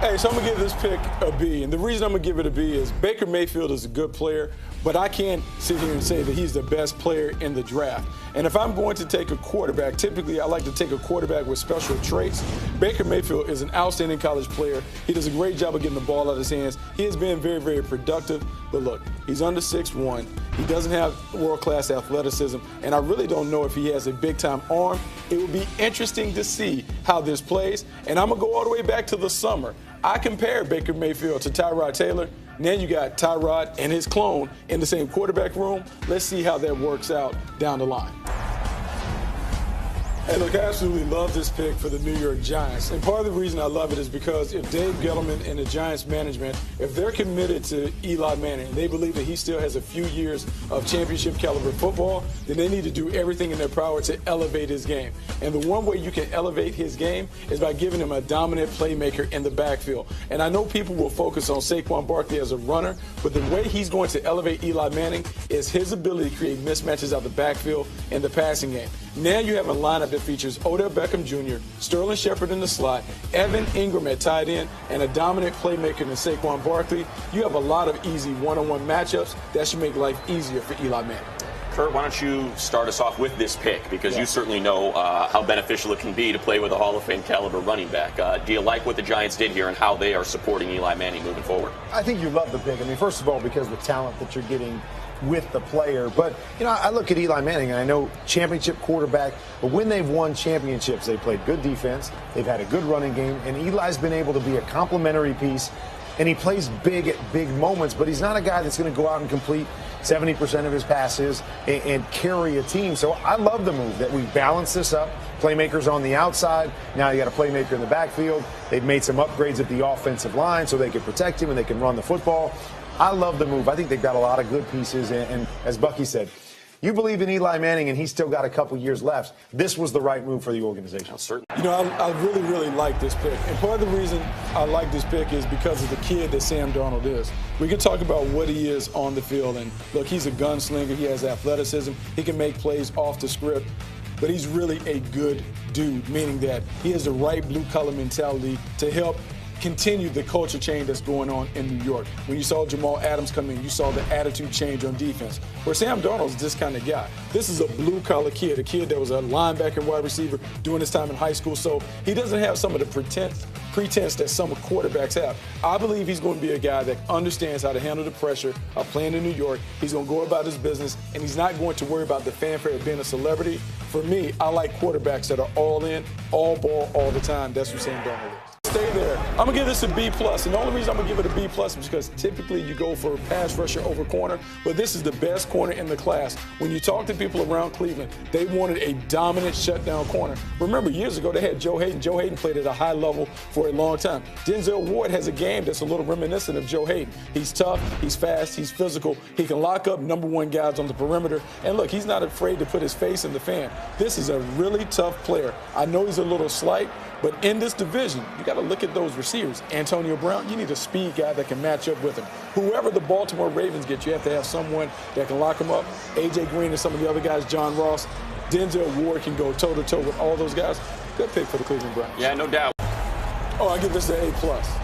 Hey, so I'm going to give this pick a B. And the reason I'm going to give it a B is Baker Mayfield is a good player, but I can't sit here and say that he's the best player in the draft. And if I'm going to take a quarterback, typically I like to take a quarterback with special traits. Baker Mayfield is an outstanding college player. He does a great job of getting the ball out of his hands. He has been very, very productive. But look, he's under 6'1". He doesn't have world-class athleticism. And I really don't know if he has a big-time arm. It would be interesting to see how this plays. And I'm going to go all the way back to the summer. I compared Baker Mayfield to Tyrod Taylor. Now you got Tyrod and his clone in the same quarterback room. Let's see how that works out down the line. Hey, look, I absolutely love this pick for the New York Giants. And part of the reason I love it is because if Dave Gettleman and the Giants management, if they're committed to Eli Manning, they believe that he still has a few years of championship caliber football, then they need to do everything in their power to elevate his game. And the one way you can elevate his game is by giving him a dominant playmaker in the backfield. And I know people will focus on Saquon Barkley as a runner, but the way he's going to elevate Eli Manning is his ability to create mismatches out the backfield in the passing game. Now you have a lineup that features Odell Beckham Jr., Sterling Shepard in the slot, Evan Ingram at tight end, and a dominant playmaker in Saquon Barkley. You have a lot of easy one-on-one matchups that should make life easier for Eli Manning. Kurt, why don't you start us off with this pick, because you certainly know how beneficial it can be to play with a Hall of Fame caliber running back. Do you like what the Giants did here and how they are supporting Eli Manning moving forward? I think you love the pick. I mean, first of all, because of the talent that you're getting with the player. But, you know, I look at Eli Manning, and I know championship quarterback, but when they've won championships, they've played good defense, they've had a good running game, and Eli's been able to be a complementary piece, and he plays big at big moments, but he's not a guy that's going to go out and complete 70% of his passes and carry a team. So I love the move that we balance this up. Playmakers on the outside. Now you got a playmaker in the backfield. They've made some upgrades at the offensive line so they can protect him and they can run the football. I love the move. I think they've got a lot of good pieces. And as Bucky said, you believe in Eli Manning and he's still got a couple years left. This was the right move for the organization. Certainly. You know, I really, really like this pick. And part of the reason I like this pick is because of the kid that Sam Darnold is. We can talk about what he is on the field. And look, he's a gunslinger. He has athleticism. He can make plays off the script. But he's really a good dude, meaning that he has the right blue-collar mentality to help continue the culture change that's going on in New York. When you saw Jamal Adams come in, you saw the attitude change on defense. Where Sam Darnold's this kind of guy. This is a blue-collar kid, a kid that was a linebacker and wide receiver during his time in high school. So he doesn't have some of the pretense that some quarterbacks have. I believe he's going to be a guy that understands how to handle the pressure of playing in New York. He's going to go about his business, and he's not going to worry about the fanfare of being a celebrity. For me, I like quarterbacks that are all in, all ball, all the time. That's what Sam Darnold is. Stay there. I'm going to give this a B+. And the only reason I'm going to give it a B+ is because typically you go for a pass rusher over corner, but this is the best corner in the class. When you talk to people around Cleveland, they wanted a dominant shutdown corner. Remember, years ago they had Joe Hayden. Joe Hayden played at a high level for a long time. Denzel Ward has a game that's a little reminiscent of Joe Hayden. He's tough, he's fast, he's physical. He can lock up number one guys on the perimeter. And look, he's not afraid to put his face in the fan. This is a really tough player. I know he's a little slight, but in this division, you got to look at those receivers. Antonio Brown, you need a speed guy that can match up with him. Whoever the Baltimore Ravens get, you have to have someone that can lock him up. A.J. Green and some of the other guys, John Ross. Denzel Ward can go toe-to-toe with all those guys. Good pick for the Cleveland Browns. Yeah, no doubt. Oh, I give this an A+.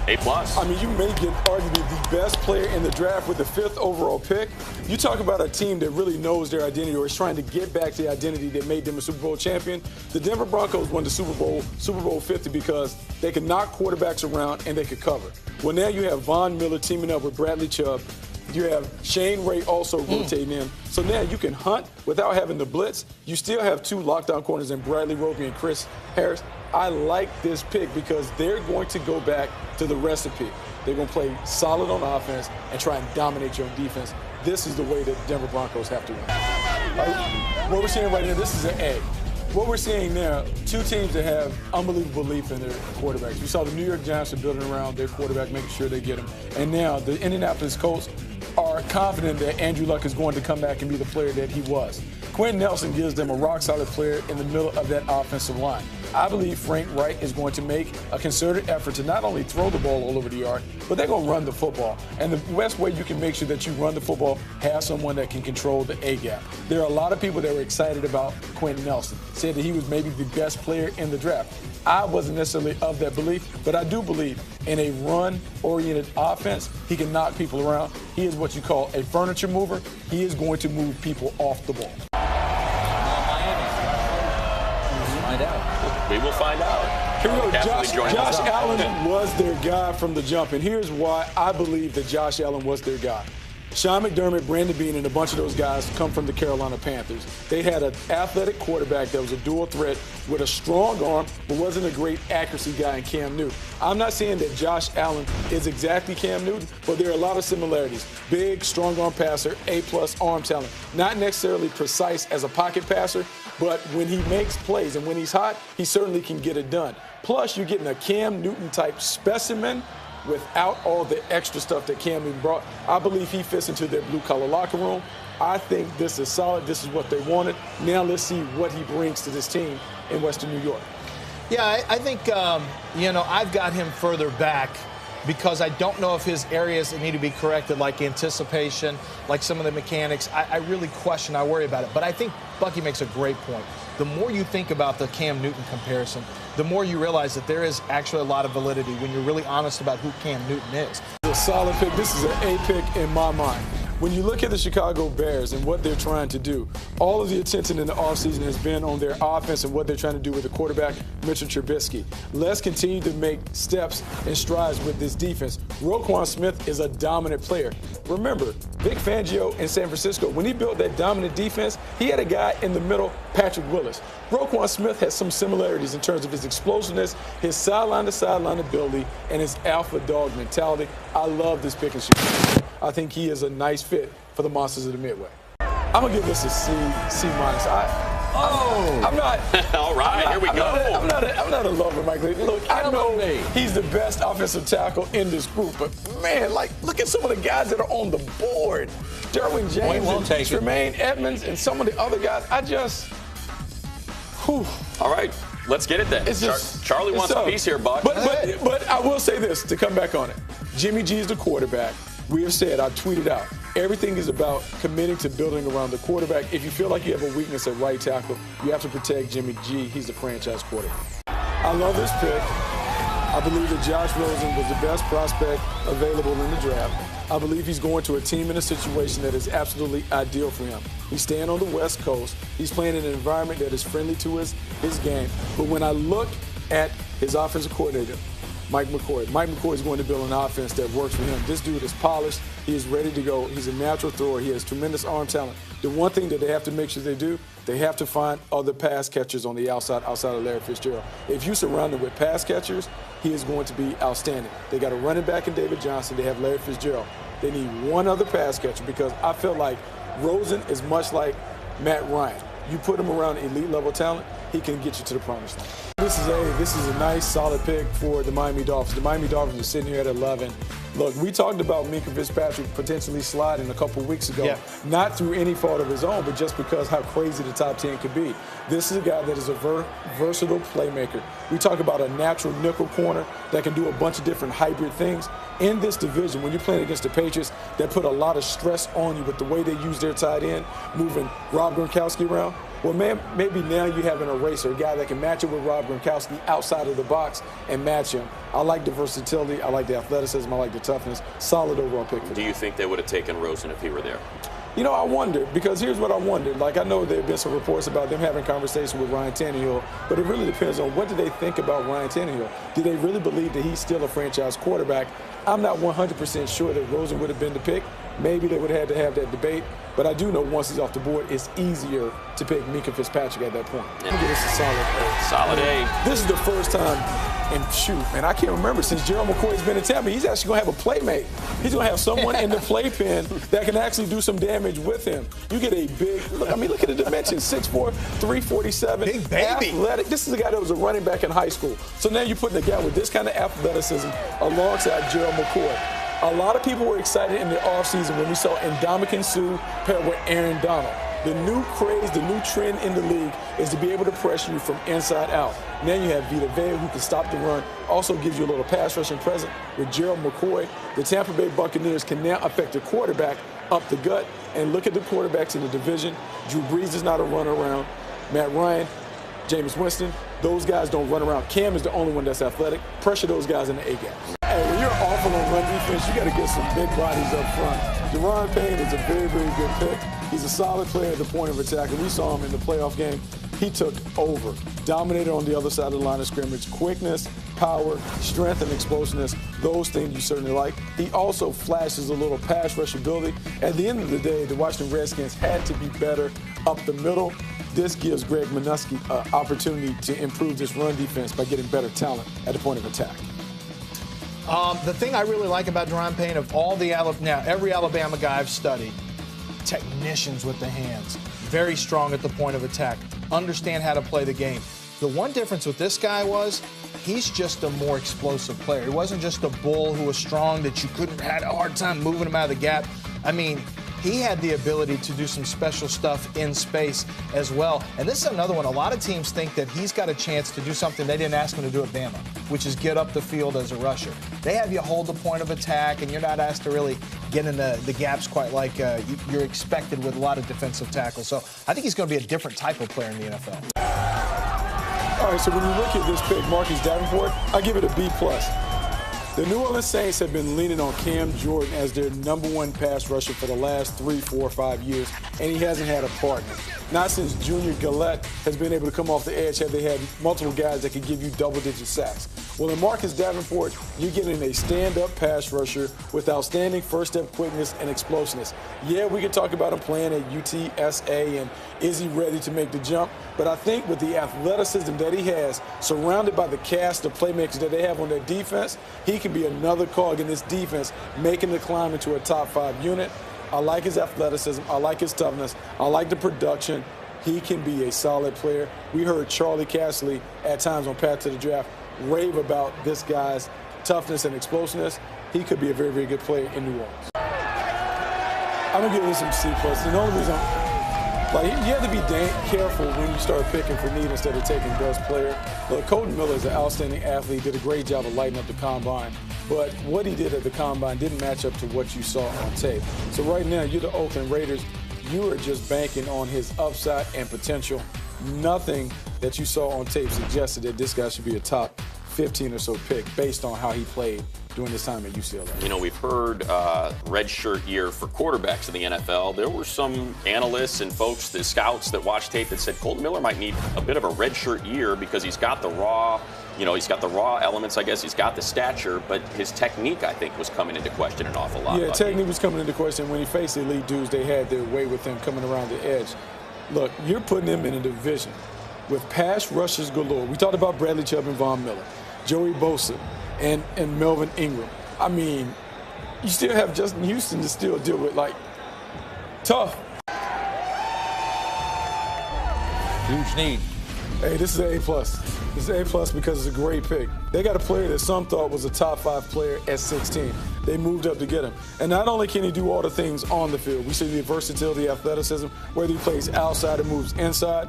A+? I mean, you may get arguably the best player in the draft with the 5th overall pick. You talk about a team that really knows their identity or is trying to get back the identity that made them a Super Bowl champion. The Denver Broncos won the Super Bowl 50 because they could knock quarterbacks around and they could cover. Well, now you have Von Miller teaming up with Bradley Chubb. You have Shane Ray also rotating in. So now you can hunt without having to blitz. You still have 2 lockdown corners in Bradley Roby and Chris Harris. I like this pick because they're going to go back to the recipe. They're going to play solid on offense and try and dominate your defense. This is the way that Denver Broncos have to win. What we're seeing right now, this is an A. What we're seeing now, 2 teams that have unbelievable belief in their quarterbacks. We saw the New York Giants are building around their quarterback, making sure they get him. And now the Indianapolis Colts are confident that Andrew Luck is going to come back and be the player that he was. Quentin Nelson gives them a rock-solid player in the middle of that offensive line. I believe Frank Wright is going to make a concerted effort to not only throw the ball all over the yard, but they're going to run the football. And the best way you can make sure that you run the football, have someone that can control the A-gap. There are a lot of people that were excited about Quentin Nelson, said that he was maybe the best player in the draft. I wasn't necessarily of that belief, but I do believe in a run-oriented offense, he can knock people around. He is what you call a furniture mover. He is going to move people off the ball. We will find out. Here we go. Josh Allen was their guy from the jump, and here's why I believe that Josh Allen was their guy. Sean McDermott, Brandon Beane, and a bunch of those guys come from the Carolina Panthers. They had an athletic quarterback that was a dual threat with a strong arm, but wasn't a great accuracy guy in Cam Newton. I'm not saying that Josh Allen is exactly Cam Newton, but there are a lot of similarities. Big, strong arm passer, A-plus arm talent. Not necessarily precise as a pocket passer, but when he makes plays and when he's hot, he certainly can get it done. Plus, you're getting a Cam Newton-type specimen without all the extra stuff that Cam Newton brought. I believe he fits into their blue-collar locker room. I think this is solid. This is what they wanted. Now let's see what he brings to this team in Western New York. Yeah, I think, I've got him further back because I don't know if his areas that need to be corrected, like anticipation, like some of the mechanics, I really question, I worry about it. But I think Bucky makes a great point. The more you think about the Cam Newton comparison, the more you realize that there is actually a lot of validity when you're really honest about who Cam Newton is. A solid pick. This is an A pick in my mind. When you look at the Chicago Bears and what they're trying to do, all of the attention in the offseason has been on their offense and what they're trying to do with the quarterback, Mitchell Trubisky. Let's continue to make steps and strides with this defense. Roquan Smith is a dominant player. Remember, Vic Fangio in San Francisco, when he built that dominant defense, he had a guy in the middle, Patrick Willis. Roquan Smith has some similarities in terms of his explosiveness, his sideline-to-sideline ability, and his alpha dog mentality. I love this pick in Chicago. I think he is a nice fit for the Monsters of the Midway. I'm going to give this a C minus. I'm not. All right, here we go. I'm not a lover of Mike Lee. Look, I know he's the best offensive tackle in this group, but man, look at some of the guys that are on the board. Derwin James, and Tremaine Edmonds, and some of the other guys. All right, let's get it then. Charlie wants a piece here, Buck. But I will say this to come back on it. Jimmy G is the quarterback. We have said, I tweeted out, everything is about committing to building around the quarterback. If you feel like you have a weakness at right tackle, you have to protect Jimmy G. He's the franchise quarterback. I love this pick. I believe that Josh Rosen was the best prospect available in the draft. I believe he's going to a team in a situation that is absolutely ideal for him. He's staying on the West Coast. He's playing in an environment that is friendly to his game. But when I look at his offensive coordinator, Mike McCoy is going to build an offense that works for him. This dude is polished. He is ready to go. He's a natural thrower. He has tremendous arm talent. The one thing that they have to make sure they do, they have to find other pass catchers on the outside of Larry Fitzgerald. If you surround him with pass catchers, he is going to be outstanding. They got a running back in David Johnson. They have Larry Fitzgerald. They need one other pass catcher because I feel like Rosen is much like Matt Ryan. You put him around elite level talent, he can get you to the promised land. This is a nice, solid pick for the Miami Dolphins. The Miami Dolphins are sitting here at 11. Look, we talked about Minkah Fitzpatrick potentially sliding a couple weeks ago, not through any fault of his own, but just because how crazy the top 10 could be. This is a guy that is a versatile playmaker. We talk about a natural nickel corner that can do a bunch of different hybrid things. In this division, when you're playing against the Patriots, that put a lot of stress on you with the way they use their tight end, moving Rob Gronkowski around. Well, man, maybe now you have an eraser, a guy that can match it with Rob Gronkowski outside of the box and match him. I like the versatility. I like the athleticism. I like the toughness. Solid overall pick for them. Do you think they would have taken Rosen if he were there? You know, I wonder, because here's what I wondered. Like, I know there have been some reports about them having conversation with Ryan Tannehill, but it really depends on what do they think about Ryan Tannehill. Do they really believe that he's still a franchise quarterback? I'm not 100% sure that Rosen would have been the pick. Maybe they would have had to have that debate. But I do know once he's off the board, it's easier to pick Minkah Fitzpatrick at that point. I'm going to give this a solid A. Solid A. This is the first time, and shoot, man, I can't remember, since Gerald McCoy's been in Tampa, he's actually going to have a playmate. He's going to have someone in the playpen that can actually do some damage with him. You get a big, look at the dimensions, 6'4", 347. Big baby. Athletic. This is a guy that was a running back in high school. So now you're putting a guy with this kind of athleticism alongside Gerald McCoy. A lot of people were excited in the offseason when we saw Ndamukong Suh paired with Aaron Donald. The new craze, the new trend in the league is to be able to pressure you from inside out. Now you have Vita Vea, who can stop the run, also gives you a little pass rushing presence with Gerald McCoy. The Tampa Bay Buccaneers can now affect the quarterback up the gut. And look at the quarterbacks in the division. Drew Brees is not a runaround. Matt Ryan, Jameis Winston, those guys don't run around. Cam is the only one that's athletic. Pressure those guys in the A-gaps. Hey, when you're awful on run defense, you got to get some big bodies up front. Daron Payne is a very, very good pick. He's a solid player at the point of attack, and we saw him in the playoff game. He took over, dominated on the other side of the line of scrimmage. Quickness, power, strength, and explosiveness, those things you certainly like. He also flashes a little pass rush ability. At the end of the day, the Washington Redskins had to be better up the middle. This gives Greg Minuski an opportunity to improve this run defense by getting better talent at the point of attack. The thing I really like about Daron Payne, of all the every Alabama guy I've studied, technicians with the hands, very strong at the point of attack, understand how to play the game. The one difference with this guy was he's just a more explosive player. He wasn't just a bull who was strong that you had a hard time moving him out of the gap. I mean, he had the ability to do some special stuff in space as well. And this is another one. A lot of teams think that he's got a chance to do something they didn't ask him to do at Bama, which is get up the field as a rusher. They have you hold the point of attack, and you're not asked to really get in the gaps quite like you're expected with a lot of defensive tackles. So I think he's going to be a different type of player in the NFL. All right, so when you look at this pick, Marcus Davenport, I give it a B+. The New Orleans Saints have been leaning on Cam Jordan as their #1 pass rusher for the last 3, 4, 5 years, and he hasn't had a partner. Not since Junior Gillette has been able to come off the edge have they had multiple guys that can give you double-digit sacks. Well, in Marcus Davenport, you're getting a stand-up pass rusher with outstanding first-step quickness and explosiveness. Yeah, we can talk about him playing at UTSA and is he ready to make the jump, but I think with the athleticism that he has, surrounded by the cast of playmakers that they have on their defense, he can be another cog in this defense, making the climb into a top-5 unit. I like his athleticism. I like his toughness. I like the production. He can be a solid player. We heard Charlie Casserly at times on Path to the Draft rave about this guy's toughness and explosiveness. He could be a very, very good player in New Orleans. I'm going to give this some C+. The only reason, you have to be careful when you start picking for need instead of taking best player. Look, Colton Miller is an outstanding athlete, did a great job of lighting up the combine. But what he did at the combine didn't match up to what you saw on tape. So right now, you're the Oakland Raiders. You are just banking on his upside and potential. Nothing that you saw on tape suggested that this guy should be a top 15 or so pick based on how he played during his time at UCLA. You know, we've heard red shirt year for quarterbacks in the NFL. There were some analysts and folks, the scouts that watched tape that said Colton Miller might need a bit of a red shirt year because he's got the raw, he's got the raw elements, I guess. He's got the stature, but his technique, I think, was coming into question an awful lot. Yeah, technique was coming into question. When he faced the elite dudes, they had their way with him coming around the edge. Look, you're putting him in a division with pass rushers galore. We talked about Bradley Chubb and Von Miller, Joey Bosa, and Melvin Ingram. I mean, you still have Justin Houston to still deal with, tough. Huge need. Hey, this is an A+. This is A+ because it's a great pick. They got a player that some thought was a top 5 player at 16. They moved up to get him. And not only can he do all the things on the field, we see the versatility, athleticism, whether he plays outside or moves inside.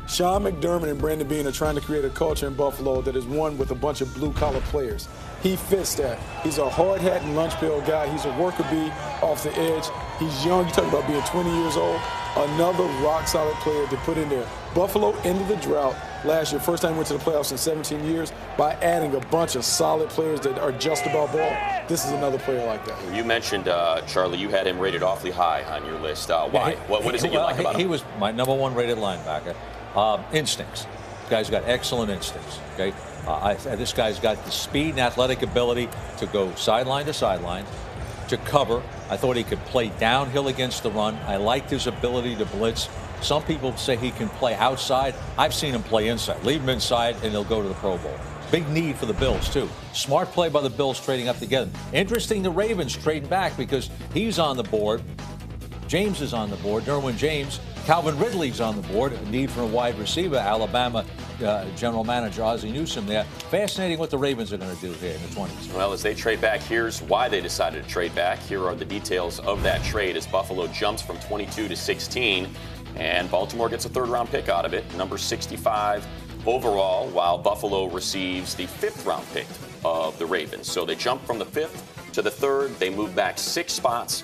Sean McDermott and Brandon Beane are trying to create a culture in Buffalo that is one with a bunch of blue-collar players. He fits that. He's a hard-hat and lunch pail guy. He's a worker bee off the edge. He's young. You talk about being 20 years old. Another rock-solid player to put in there. Buffalo ended the drought last year. First time went to the playoffs in 17 years by adding a bunch of solid players that are just about ball. This is another player like that. You mentioned, Charlie, you had him rated awfully high on your list. Why? What is it you like about him? He was my #1 rated linebacker. Instincts. This guy's got excellent instincts. Okay, this guy's got the speed and athletic ability to go sideline to sideline, to cover. I thought he could play downhill against the run. I liked his ability to blitz. Some people say he can play outside. I've seen him play inside. Leave him inside, and he'll go to the Pro Bowl. Big need for the Bills, too. Smart play by the Bills trading up together. Interesting the Ravens trading back because he's on the board. James is on the board. Derwin James. Calvin Ridley's on the board. A need for a wide receiver. Alabama general manager Ozzie Newsome there. Fascinating what the Ravens are going to do here in the 20s. Well, as they trade back, here's why they decided to trade back. Here are the details of that trade as Buffalo jumps from 22 to 16. And Baltimore gets a third-round pick out of it, number 65 overall, while Buffalo receives the fifth-round pick of the Ravens. So they jump from the fifth to the third. They move back 6 spots.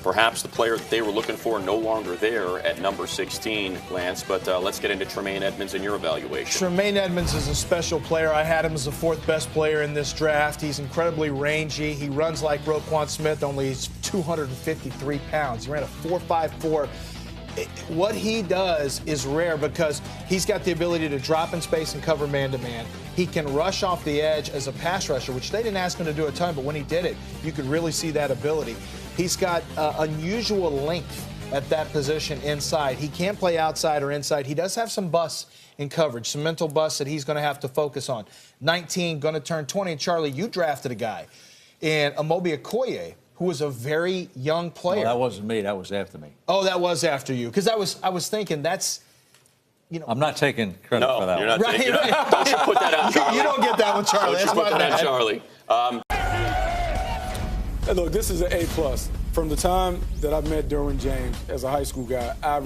Perhaps the player that they were looking for no longer there at number 16, Lance. But let's get into Tremaine Edmunds and your evaluation. Tremaine Edmunds is a special player. I had him as the 4th best player in this draft. He's incredibly rangy. He runs like Roquan Smith, only he's 253 pounds. He ran a 4.54. What he does is rare because he's got the ability to drop in space and cover man-to-man. He can rush off the edge as a pass rusher, which they didn't ask him to do a ton, but when he did it, you could really see that ability. He's got unusual length at that position inside. He can play outside or inside. He does have some busts in coverage, some mental busts that he's going to have to focus on. 19, going to turn 20. And Charlie, you drafted a guy in Amobi Okoye, who was a very young player. No, that wasn't me. That was after me. Oh, that was after you. Because I was thinking that's, you know. I'm not taking credit for that you're one. not taking it. Don't you put that on Charlie. You don't get that one, Charlie. Don't you put that on Charlie. Hey, look, this is an A+. From the time that I met Derwin James as a high school guy, I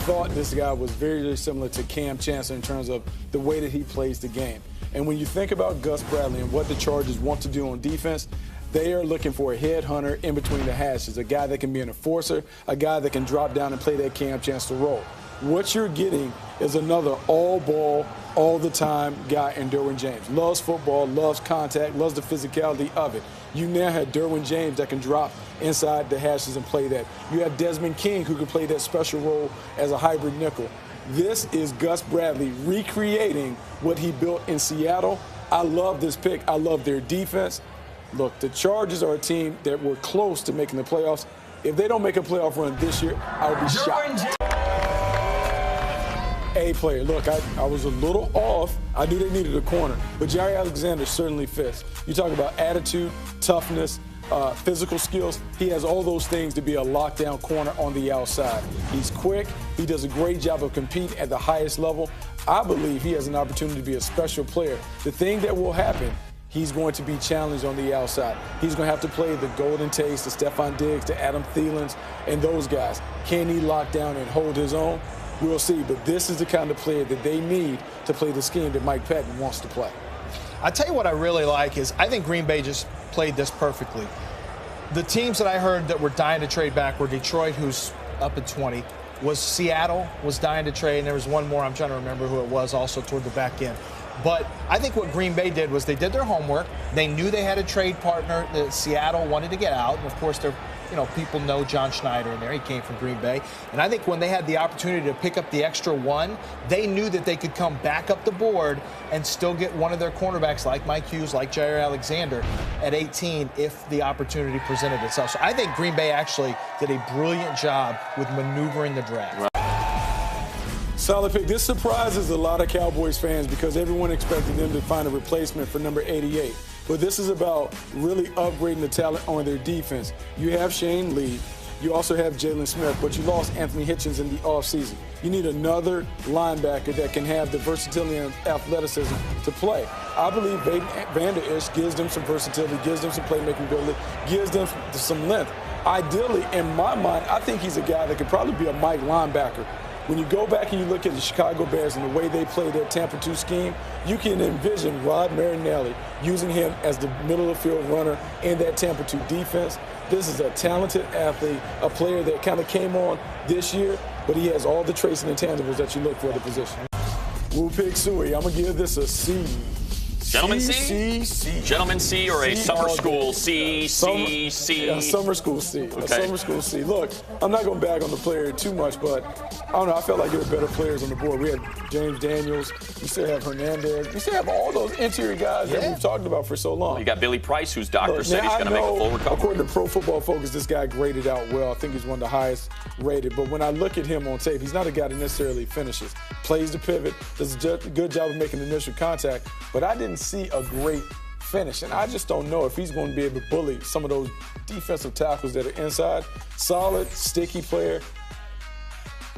thought this guy was very, very similar to Cam Chancellor in terms of the way that he plays the game. And when you think about Gus Bradley and what the Chargers want to do on defense, they are looking for a headhunter in between the hashes, a guy that can be an enforcer, a guy that can drop down and play that Cam Chancellor role. What you're getting is another all-ball, all-the-time guy in Derwin James. Loves football, loves contact, loves the physicality of it. You now have Derwin James that can drop inside the hashes and play that. You have Desmond King who can play that special role as a hybrid nickel. This is Gus Bradley recreating what he built in Seattle. I love this pick. I love their defense. Look, the Chargers are a team that were close to making the playoffs. If they don't make a playoff run this year, I would be shocked. A player. Look, I was a little off. I knew they needed a corner, but Jair Alexander certainly fits. You talk about attitude, toughness, physical skills. He has all those things to be a lockdown corner on the outside. He's quick. He does a great job of competing at the highest level. I believe he has an opportunity to be a special player. The thing that will happen, he's going to be challenged on the outside. He's going to have to play the Golden Tates, the Stephon Diggs, the Adam Thielens, and those guys. Can he lock down and hold his own? We'll see. But this is the kind of player that they need to play the scheme that Mike Patton wants to play. I tell you what I really like is I think Green Bay just played this perfectly. The teams that I heard that were dying to trade back were Detroit, who's up at 20, was Seattle was dying to trade, and there was one more, I'm trying to remember who it was, also toward the back end. But I think what Green Bay did was they did their homework. They knew they had a trade partner that Seattle wanted to get out. And, of course, people know John Schneider in there. He came from Green Bay. And I think when they had the opportunity to pick up the extra one, they knew that they could come back up the board and still get one of their cornerbacks like Mike Hughes, like Jair Alexander at 18 if the opportunity presented itself. So I think Green Bay actually did a brilliant job with maneuvering the draft. Right. Solid pick. This surprises a lot of Cowboys fans because everyone expected them to find a replacement for number 88. But this is about really upgrading the talent on their defense. You have Shane Lee. You also have Jalen Smith, but you lost Anthony Hitchens in the offseason. You need another linebacker that can have the versatility and athleticism to play. I believe Vander Esch gives them some versatility, gives them some playmaking ability, gives them some length. Ideally, in my mind, I think he's a guy that could probably be a Mike linebacker. When you go back and you look at the Chicago Bears and the way they play their Tampa 2 scheme, you can envision Rod Marinelli using him as the middle-of-the-field runner in that Tampa 2 defense. This is a talented athlete, a player that kind of came on this year, but he has all the traits and intangibles that you look for at the position. We'll pick Suey. I'm going to give this a C. Gentleman C? Gentleman C or a summer school C? Yeah, summer school C. Okay. A summer school C. Look, I'm not going to bag on the player too much, but I don't know. I felt like there were better players on the board. We had James Daniels. We still have Hernandez. We still have all those interior guys that we've talked about for so long. Well, you got Billy Price, whose doctor said he's going to make a full recovery. According to Pro Football Focus, this guy graded out well. I think he's one of the highest rated. But when I look at him on tape, he's not a guy that necessarily finishes. Plays the pivot, does a good job of making initial contact. But I didn't see a great finish. And I just don't know if he's going to be able to bully some of those defensive tackles that are inside. Solid, sticky player.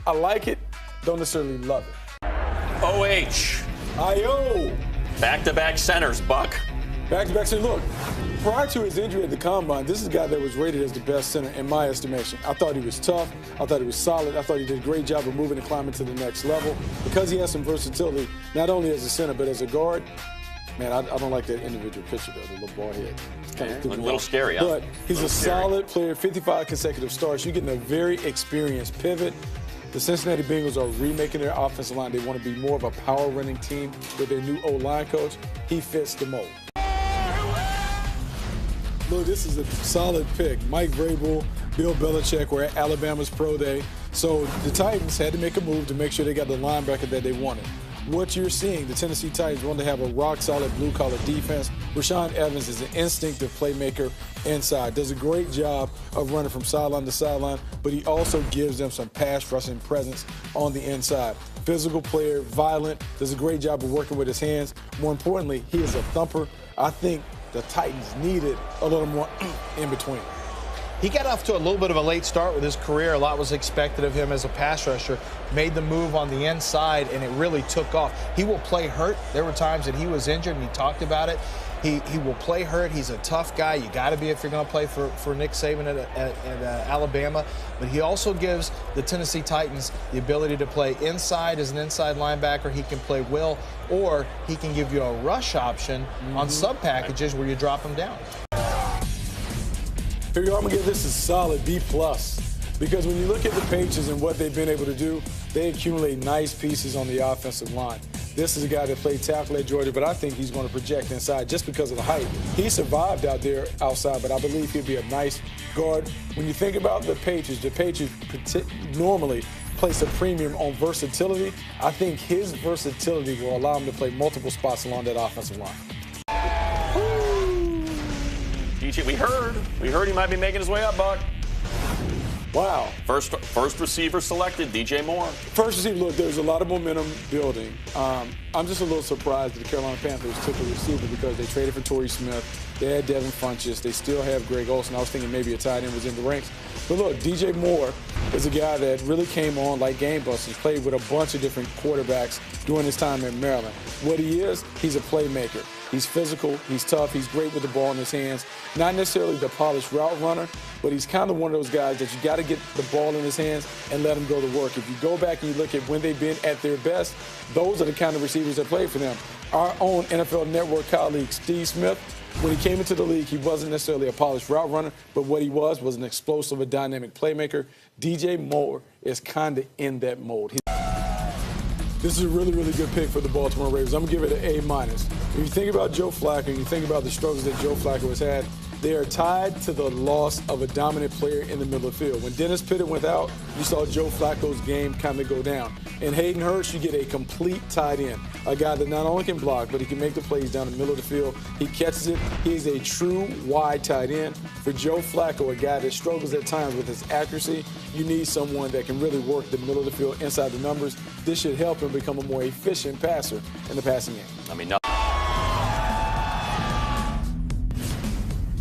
I like it, don't necessarily love it. OH. I-O. Back-to-back centers, Buck. Back-to-back. So look, prior to his injury at the Combine, this is a guy that was rated as the best center in my estimation. I thought he was tough. I thought he was solid. I thought he did a great job of moving and climbing to the next level. Because he has some versatility, not only as a center, but as a guard. Man, I don't like that individual picture, though, the little bald head. It's kind of a little scary, huh? But he's a solid player, 55 consecutive starts. You're getting a very experienced pivot. The Cincinnati Bengals are remaking their offensive line. They want to be more of a power-running team with their new O-line coach. He fits the mold. Look, this is a solid pick. Mike Vrabel, Bill Belichick were at Alabama's pro day. So the Titans had to make a move to make sure they got the linebacker that they wanted. What you're seeing, the Tennessee Titans want to have a rock-solid blue-collar defense. Rashaan Evans is an instinctive playmaker inside. Does a great job of running from sideline to sideline, but he also gives them some pass-rushing presence on the inside. Physical player, violent, does a great job of working with his hands. More importantly, he is a thumper. I think the Titans needed a little more in between. He got off to a little bit of a late start with his career. A lot was expected of him as a pass rusher. Made the move on the inside, and it really took off. He will play hurt. There were times that he was injured, and he talked about it. He will play hurt. He's a tough guy. You got to be if you're going to play for Nick Saban at Alabama. But he also gives the Tennessee Titans the ability to play inside as an inside linebacker. He can play will, or he can give you a rush option on sub packages where you drop him down. Here you go. I'm going to give this a solid B+. Because when you look at the Patriots and what they've been able to do, they accumulate nice pieces on the offensive line. This is a guy that played tackle at Georgia, but I think he's going to project inside just because of the height. He survived out there outside, but I believe he'll be a nice guard. When you think about the Patriots normally place a premium on versatility. I think his versatility will allow him to play multiple spots along that offensive line. DJ, we heard he might be making his way up, Buck. Wow. First receiver selected, DJ Moore. First receiver, look, there's a lot of momentum building. I'm just a little surprised that the Carolina Panthers took a receiver because they traded for Torrey Smith. They had Devin Funchess. They still have Greg Olsen. I was thinking maybe a tight end was in the ranks. But look, DJ Moore is a guy that really came on like game busters, played with a bunch of different quarterbacks during his time in Maryland. What he is, he's a playmaker. He's physical, he's tough, he's great with the ball in his hands. Not necessarily the polished route runner, but he's kind of one of those guys that you got to get the ball in his hands and let him go to work. If you go back and you look at when they've been at their best, those are the kind of receivers that play for them. Our own NFL Network colleague, Steve Smith, when he came into the league, he wasn't necessarily a polished route runner, but what he was an explosive, a dynamic playmaker. DJ Moore is kind of in that mold. This is a really, really good pick for the Baltimore Ravens. I'm going to give it an A-. If you think about Joe Flacco, and you think about the struggles that Joe Flacco has had, they are tied to the loss of a dominant player in the middle of the field. When Dennis Pitta went out, you saw Joe Flacco's game kind of go down. In Hayden Hurst, you get a complete tight end, a guy that not only can block, but he can make the plays down the middle of the field. He catches it. He's a true wide tight end. For Joe Flacco, a guy that struggles at times with his accuracy, you need someone that can really work the middle of the field inside the numbers. This should help him become a more efficient passer in the passing game. I mean, no.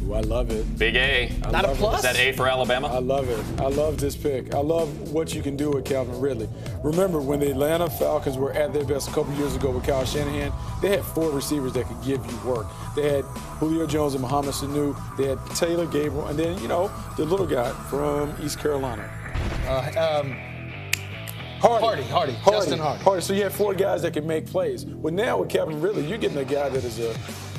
Ooh, I love it. Big A. Not a plus? Is that A for Alabama? I love it. I love this pick. I love what you can do with Calvin Ridley. Remember, when the Atlanta Falcons were at their best a couple years ago with Kyle Shanahan, they had 4 receivers that could give you work. They had Julio Jones and Mohamed Sanu. They had Taylor Gabriel. And then, the little guy from East Carolina. Hardy. Justin Hardy. So you have 4 guys that can make plays. Well, now with Calvin Ridley, you're getting a guy that is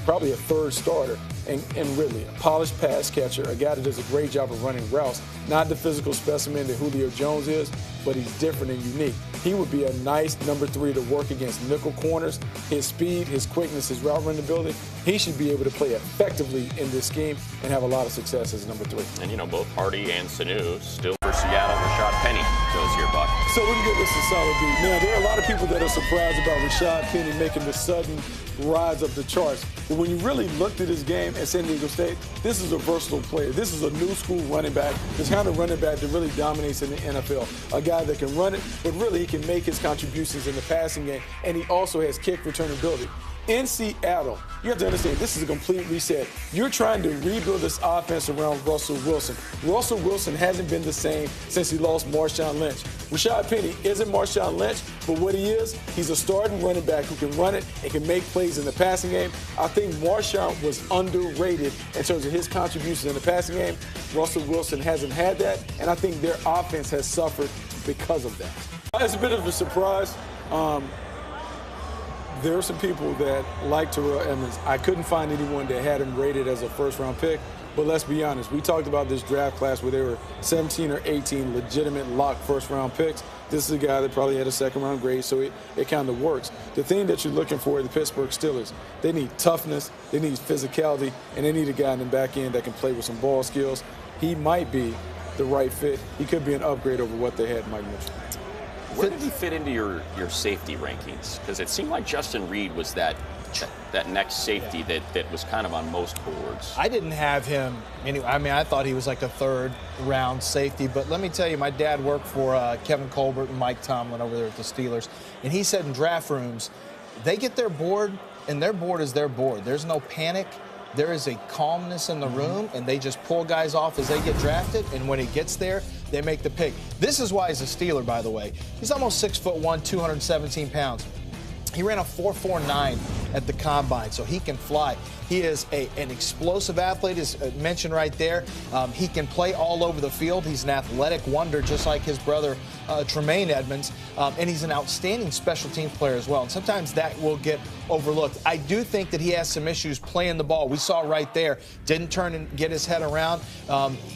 probably a third starter. And Ridley, a polished pass catcher, a guy that does a great job of running routes. Not the physical specimen that Julio Jones is, but he's different and unique. He would be a nice number 3 to work against nickel corners. His speed, his quickness, his route running ability, he should be able to play effectively in this scheme and have a lot of success as number 3. And, both Hardy and Sanu still for Seattle. Rashad Penny goes here, Buck. So we can give this a solid B. Now, there are a lot of people that are surprised about Rashad Penny making the sudden rise up the charts. But when you really looked at his game at San Diego State, this is a versatile player. This is a new school running back, this kind of running back that really dominates in the NFL. A guy that can run it, but really he can make his contributions in the passing game, and he also has kick return ability. In Seattle, you have to understand, this is a complete reset. You're trying to rebuild this offense around Russell Wilson. Russell Wilson hasn't been the same since he lost Marshawn Lynch. Rashad Penny isn't Marshawn Lynch, but what he is, he's a starting running back who can run it and can make plays in the passing game. I think Marshawn was underrated in terms of his contributions in the passing game. Russell Wilson hasn't had that, and I think their offense has suffered because of that. It's a bit of a surprise. There are some people that like Terrell Edmonds. I couldn't find anyone that had him rated as a first-round pick. But let's be honest, we talked about this draft class where there were 17 or 18 legitimate lock first-round picks. This is a guy that probably had a second-round grade, so it kind of works. The thing that you're looking for at the Pittsburgh Steelers, they need toughness, they need physicality, and they need a guy in the back end that can play with some ball skills. He might be the right fit. He could be an upgrade over what they had in Mike Mitchell. Where did he fit into your safety rankings? Because it seemed like Justin Reed was that next safety that was kind of on most boards. I didn't have him anyway. I mean, I thought he was like a third-round safety. But let me tell you, my dad worked for Kevin Colbert and Mike Tomlin over there at the Steelers. And he said in draft rooms, they get their board, and their board is their board. There's no panic. There is a calmness in the room, and they just pull guys off as they get drafted, and when he gets there, they make the pick. This is why he's a Steeler, by the way. He's almost 6'1", 217 pounds. He ran a 4.49 at the combine, so he can fly. He is an explosive athlete, as mentioned right there. He can play all over the field. He's an athletic wonder, just like his brother, Tremaine Edmonds. And he's an outstanding special teams player as well. And sometimes that will get overlooked. I do think that he has some issues playing the ball. We saw right there, didn't turn and get his head around.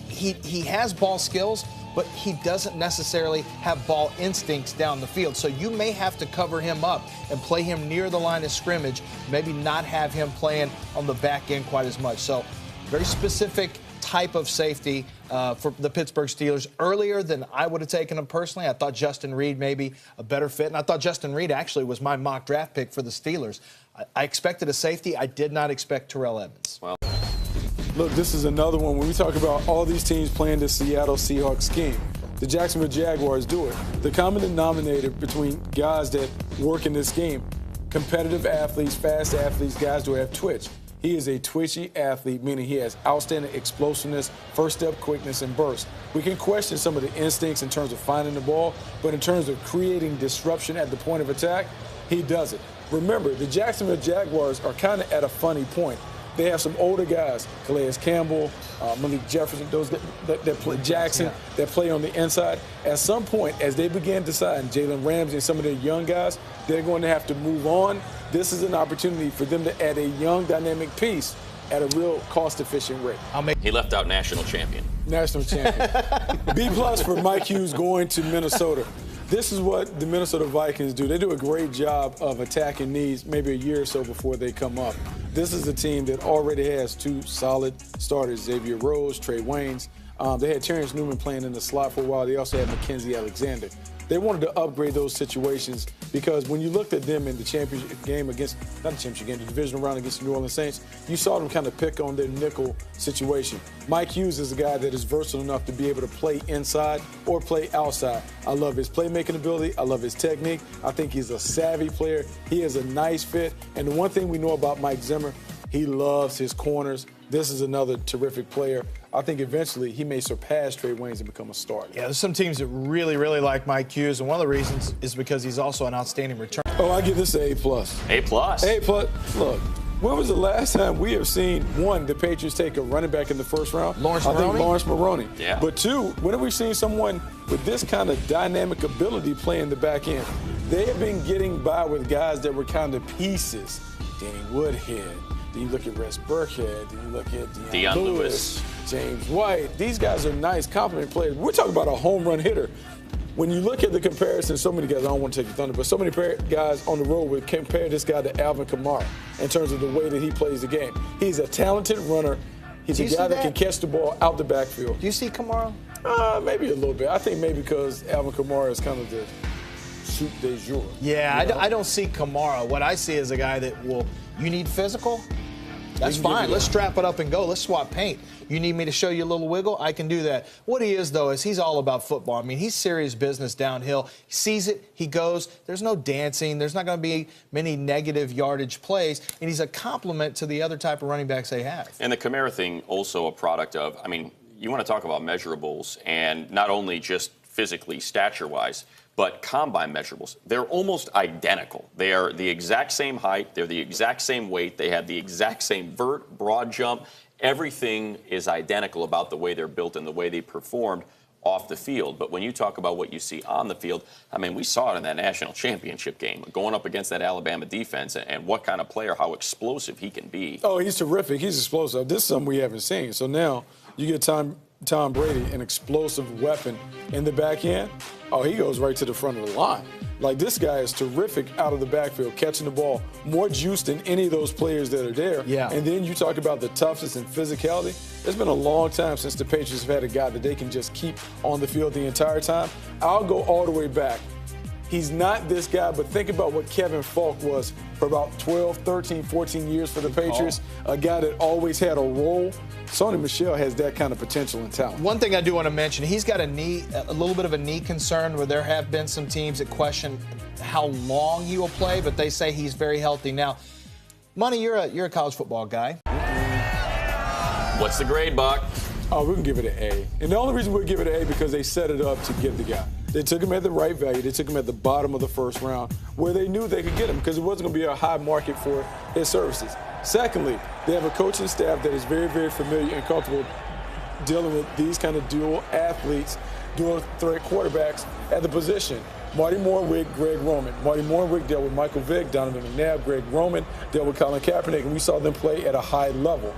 He has ball skills, but he doesn't necessarily have ball instincts down the field. So you may have to cover him up and play him near the line of scrimmage, maybe not have him playing on the back end quite as much. So very specific type of safety for the Pittsburgh Steelers. Earlier than I would have taken him personally. I thought Justin Reed maybe a better fit, and I thought Justin Reed actually was my mock draft pick for the Steelers. I expected a safety. I did not expect Terrell Edmonds. Well, look, this is another one. When we talk about all these teams playing the Seattle Seahawks scheme, the Jacksonville Jaguars do it. The common denominator between guys that work in this game, competitive athletes, fast athletes, guys who have twitch. He is a twitchy athlete, meaning he has outstanding explosiveness, first step quickness, and burst. We can question some of the instincts in terms of finding the ball, but in terms of creating disruption at the point of attack, he does it. Remember, the Jacksonville Jaguars are kind of at a funny point. They have some older guys, Calais Campbell, Malik Jefferson, those that play Jackson, that play on the inside. At some point, as they begin deciding, Jalen Ramsey and some of their young guys, they're going to have to move on. This is an opportunity for them to add a young, dynamic piece at a real cost-efficient rate. he left out national champion. National champion. B+ for Mike Hughes going to Minnesota. This is what the Minnesota Vikings do. They do a great job of attacking needs maybe a year or so before they come up. This is a team that already has two solid starters, Xavier Rhodes, Trey Waynes. They had Terrence Newman playing in the slot for a while. They also had Mackenzie Alexander. They wanted to upgrade those situations because when you looked at them in the championship game against, not the championship game, the divisional round against the New Orleans Saints, you saw them kind of pick on their nickel situation. Mike Hughes is a guy that is versatile enough to be able to play inside or play outside. I love his playmaking ability. I love his technique. I think he's a savvy player. He is a nice fit. And the one thing we know about Mike Zimmer, he loves his corners. This is another terrific player. I think eventually he may surpass Trey Waynes and become a starter. Yeah, there's some teams that really, really like Mike Hughes, and one of the reasons is because he's also an outstanding return. Oh, I give this an A+. A+. A+. Look, when was the last time we have seen, one, the Patriots take a running back in the first round? Lawrence I think Lawrence Maroney. Yeah. But two, when have we seen someone with this kind of dynamic ability playing the back end? They have been getting by with guys that were kind of pieces. Danny Woodhead. Then you look at Rex Burkhead. Then you look at Deion Lewis, James White. These guys are nice compliment players. We're talking about a home run hitter. When you look at the comparison, so many guys, I don't want to take the thunder, but so many guys on the road would compare this guy to Alvin Kamara in terms of the way that he plays the game. He's a talented runner. He's a guy that can catch the ball out the backfield. Do you see Kamara? Maybe a little bit. I think maybe because Alvin Kamara is kind of the soup de jour. Yeah, I don't see Kamara. What I see is a guy that you need physical, That's fine. Let's strap it up and go. Let's swap paint. You need me to show you a little wiggle? I can do that. What he is, though, is he's all about football. I mean, he's serious business downhill. He sees it. He goes. There's no dancing. There's not going to be many negative yardage plays. And he's a complement to the other type of running backs they have. And the Kamara thing also a product of, I mean, you want to talk about measurables, and not only just physically, stature-wise, but combine measurables. They're almost identical. They are the exact same height. They're the exact same weight. They have the exact same vert, broad jump. Everything is identical about the way they're built and the way they performed off the field. But when you talk about what you see on the field, I mean, we saw it in that national championship game, going up against that Alabama defense, and what kind of player, how explosive he can be. Oh, he's terrific. He's explosive. This is something we haven't seen. So now you get Tom Brady, an explosive weapon in the back end. Oh, he goes right to the front of the line. Like, this guy is terrific out of the backfield, catching the ball, more juice than any of those players that are there. Yeah. And then you talk about the toughness and physicality. It's been a long time since the Patriots have had a guy that they can just keep on the field the entire time. I'll go all the way back. He's not this guy, but think about what Kevin Falk was for about 12, 13, 14 years for the Patriots. A guy that always had a role. Sony Michel has that kind of potential and talent. One thing I do want to mention, he's got a little bit of a knee concern where there have been some teams that question how long he will play, but they say he's very healthy now. Money, you're a college football guy. What's the grade, Buck? Oh, we can give it an A. And the only reason we'll give it an A because they set it up to get the guy. They took him at the right value. They took him at the bottom of the first round where they knew they could get him because it wasn't going to be a high market for his services. Secondly, they have a coaching staff that is very, very familiar and comfortable dealing with these kind of dual athletes, dual threat quarterbacks at the position. Marty Morwick, Greg Roman. Marty Morwick dealt with Michael Vick, Donovan McNabb. Greg Roman dealt with Colin Kaepernick, and we saw them play at a high level.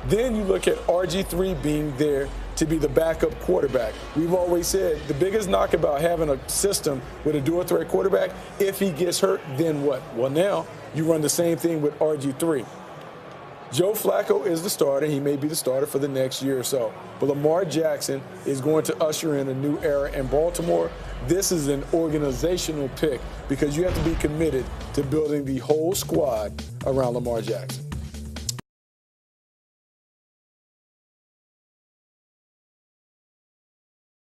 Then you look at RG3 being there to be the backup quarterback. We've always said the biggest knock about having a system with a dual threat quarterback, if he gets hurt, then what? Well, now you run the same thing with RG3. Joe Flacco is the starter. He may be the starter for the next year or so. But Lamar Jackson is going to usher in a new era in Baltimore. This is an organizational pick because you have to be committed to building the whole squad around Lamar Jackson.